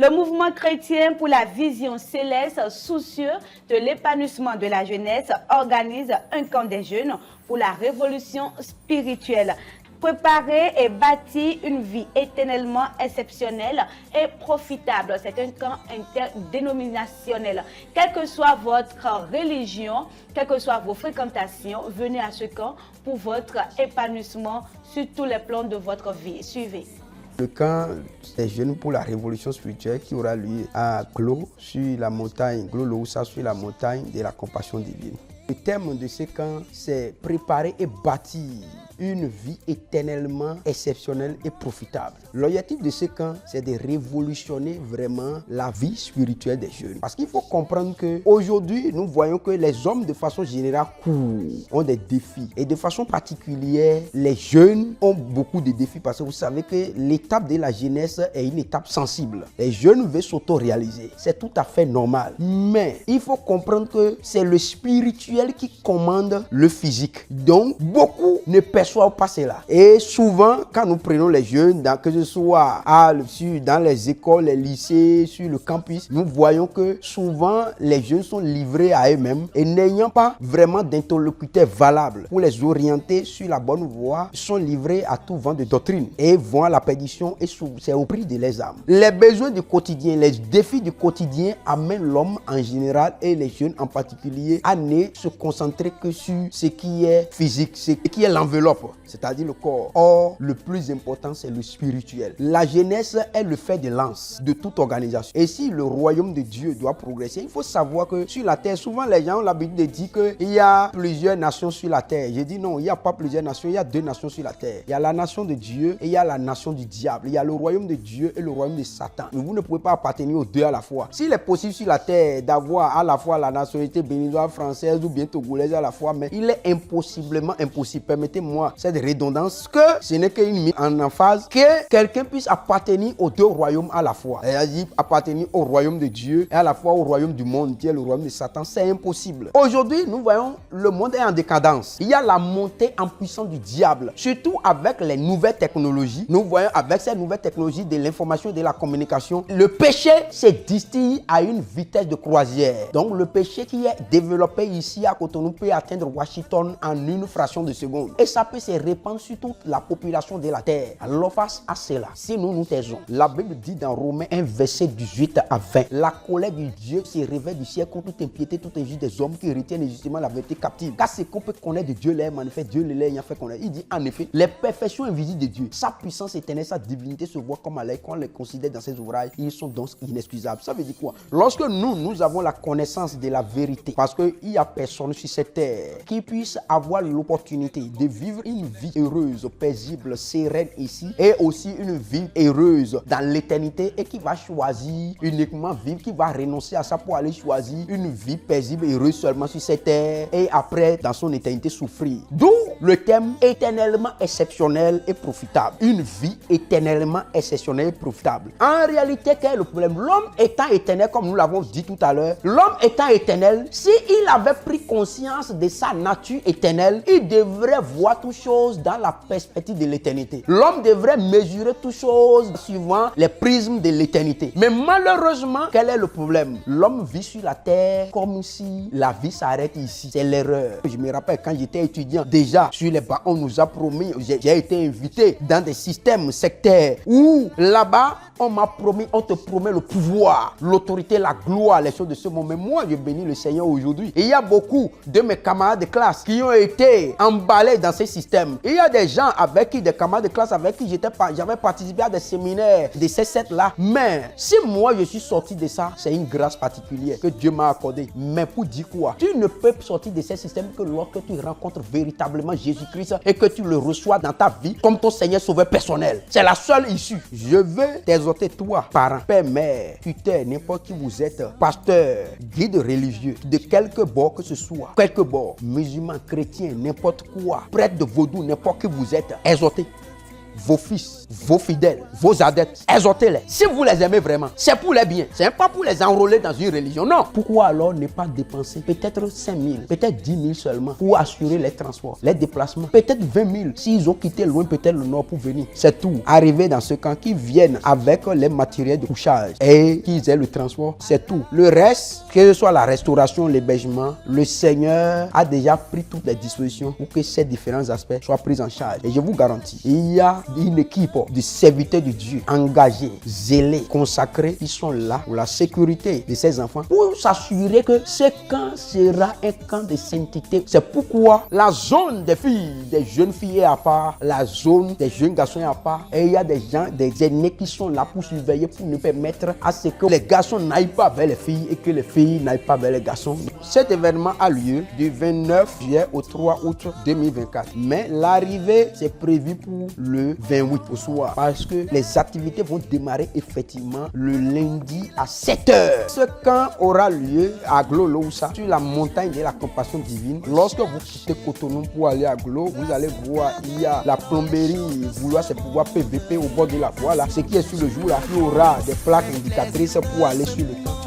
Le mouvement chrétien pour la vision céleste, soucieux de l'épanouissement de la jeunesse, organise un camp des jeunes pour la révolution spirituelle. Préparer et bâtir une vie éternellement exceptionnelle et profitable. C'est un camp interdénominationnel. Quelle que soit votre religion, quelles que soient vos fréquentations, venez à ce camp pour votre épanouissement sur tous les plans de votre vie. Suivez. Le camp des jeunes pour la révolution spirituelle qui aura lieu à Glo, sur la montagne, Glo-Loussa, sur la montagne de la compassion divine. Le thème de ce camp, c'est préparer et bâtir une vie éternellement exceptionnelle et profitable. L'objectif de ce camp, c'est de révolutionner vraiment la vie spirituelle des jeunes. Parce qu'il faut comprendre qu'aujourd'hui, nous voyons que les hommes, de façon générale, ont des défis. Et de façon particulière, les jeunes ont beaucoup de défis parce que vous savez que l'étape de la jeunesse est une étape sensible. Les jeunes veulent s'auto-réaliser. C'est tout à fait normal. Mais il faut comprendre que c'est le spirituel qui commande le physique. Donc, beaucoup ne perçoivent pas cela. Et souvent, quand nous prenons les jeunes, que ce soit dans les écoles, les lycées, sur le campus, nous voyons que souvent, les jeunes sont livrés à eux-mêmes et n'ayant pas vraiment d'interlocuteurs valables pour les orienter sur la bonne voie, sont livrés à tout vent de doctrine et vont à la perdition et c'est au prix de leurs âmes. Les besoins du quotidien, les défis du quotidien amènent l'homme en général et les jeunes en particulier à ne se concentrer que sur ce qui est physique, ce qui est l'enveloppe, c'est-à-dire le corps. Or, le plus important, c'est le spirituel. La jeunesse est le fer de lance de toute organisation. Et si le royaume de Dieu doit progresser, il faut savoir que sur la terre, souvent les gens ont l'habitude de dire qu'il y a plusieurs nations sur la terre. Je dis non, il n'y a pas plusieurs nations, il y a deux nations sur la terre. Il y a la nation de Dieu et il y a la nation du diable. Il y a le royaume de Dieu et le royaume de Satan. Mais vous ne pouvez pas appartenir aux deux à la fois. S'il est possible sur la terre d'avoir à la fois la nationalité béninoise, française ou bien togolaise à la fois, mais il est impossiblement impossible, permettez-moi cette redondance, que ce n'est qu'une mise en emphase que quelqu'un puisse appartenir aux deux royaumes à la fois. C'est-à-dire appartenir au royaume de Dieu et à la fois au royaume du monde qui est le royaume de Satan. C'est impossible. Aujourd'hui, nous voyons le monde est en décadence. Il y a la montée en puissance du diable, surtout avec les nouvelles technologies. Nous voyons avec ces nouvelles technologies de l'information et de la communication, le péché se distille à une vitesse de croisière. Donc le péché qui est développé ici à Cotonou peut atteindre Washington en une fraction de seconde. Et ça peut se répandre sur toute la population de la terre. Alors face à cela, si nous nous taisons, la Bible dit dans Romains 1 verset 18 à 20, la colère du Dieu se révèle du ciel contre toute impiété, toute injustice des hommes qui retiennent injustement la vérité captive. Car ce qu'on peut connaître de Dieu l'est manifeste, Dieu l'est ayant fait connaître. Il dit en effet, les perfections invisibles de Dieu, sa puissance éternelle, sa divinité se voit comme à l'œil. Quand on les considère dans ses ouvrages, ils sont donc inexcusables. Ça veut dire quoi? Lorsque nous avons la connaissance de la vérité, parce qu'il n'y a personne sur cette terre qui puisse avoir l'opportunité de vivre une vie heureuse, paisible, sereine ici, et aussi une vie heureuse dans l'éternité, et qui va choisir uniquement vivre, qui va renoncer à ça pour aller choisir une vie paisible et heureuse seulement sur cette terre, et après dans son éternité souffrir. D'où le thème éternellement exceptionnel et profitable. Une vie éternellement exceptionnelle et profitable. En réalité, quel est le problème? L'homme étant éternel, comme nous l'avons dit tout à l'heure, l'homme étant éternel, s'il avait pris conscience de sa nature éternelle, il devrait voir toutes choses dans la perspective de l'éternité. L'homme devrait mesurer toutes choses suivant les prismes de l'éternité. Mais malheureusement, quel est le problème? L'homme vit sur la terre comme si la vie s'arrête ici. C'est l'erreur. Je me rappelle quand j'étais étudiant, déjà sur les bancs, on nous a promis, j'ai été invité dans des systèmes sectaires où là-bas, on te promet le pouvoir, l'autorité, la gloire, les choses de ce moment. Mais moi, je bénis le Seigneur aujourd'hui. Et il y a beaucoup de mes camarades de classe qui ont été emballés dans ces systèmes. Et il y a des gens des camarades de classe avec qui j'avais participé à des séminaires de ces sectes-là. Mais si moi, je suis sorti de ça, c'est une grâce particulière que Dieu m'a accordée. Mais pour dire quoi? Tu ne peux sortir de ces systèmes que lorsque tu rencontres véritablement Jésus-Christ et que tu le reçois dans ta vie comme ton Seigneur sauveur personnel. C'est la seule issue. Je veux t'exhorter, toi, parents, père, mère, tuteur, n'importe qui vous êtes, pasteur, guide religieux, de quelque bord que ce soit, quelque bord, musulman, chrétien, n'importe quoi, prêtre de vaudou, n'importe qui vous êtes, exhortez. vos fils, vos fidèles, vos adeptes. Exhortez-les. Si vous les aimez vraiment, c'est pour les bien. Ce n'est pas pour les enrôler dans une religion. Non. Pourquoi alors ne pas dépenser peut-être 5 000, peut-être 10 000 seulement pour assurer les transports, les déplacements, peut-être 20 000 s'ils ont quitté loin, peut-être le nord pour venir. C'est tout. Arriver dans ce camp, qu'ils viennent avec les matériels de couchage et qu'ils aient le transport, c'est tout. Le reste, que ce soit la restauration, l'hébergement, le Seigneur a déjà pris toutes les dispositions pour que ces différents aspects soient pris en charge. Et je vous garantis, il y a une équipe de serviteurs de Dieu engagés, zélés, consacrés, qui sont là pour la sécurité de ces enfants, pour s'assurer que ce camp sera un camp de sainteté. C'est pourquoi la zone des filles, des jeunes filles est à part, la zone des jeunes garçons est à part, et il y a des gens, des aînés qui sont là pour surveiller, pour ne permettre à ce que les garçons n'aillent pas vers les filles et que les filles n'aillent pas vers les garçons. Cet événement a lieu du 29 juillet au 3 août 2024. Mais l'arrivée, c'est prévu pour le 28 au soir. Parce que les activités vont démarrer effectivement le lundi à 7h. Ce camp aura lieu à Glo-Loussa, sur la montagne de la compassion divine. Lorsque vous quittez Cotonou pour aller à Glo, vous allez voir, il y a la plomberie, vouloir ses pouvoirs PVP au bord de la voie là. Ce qui est sur le jour là, il y aura des plaques indicatrices pour aller sur le camp.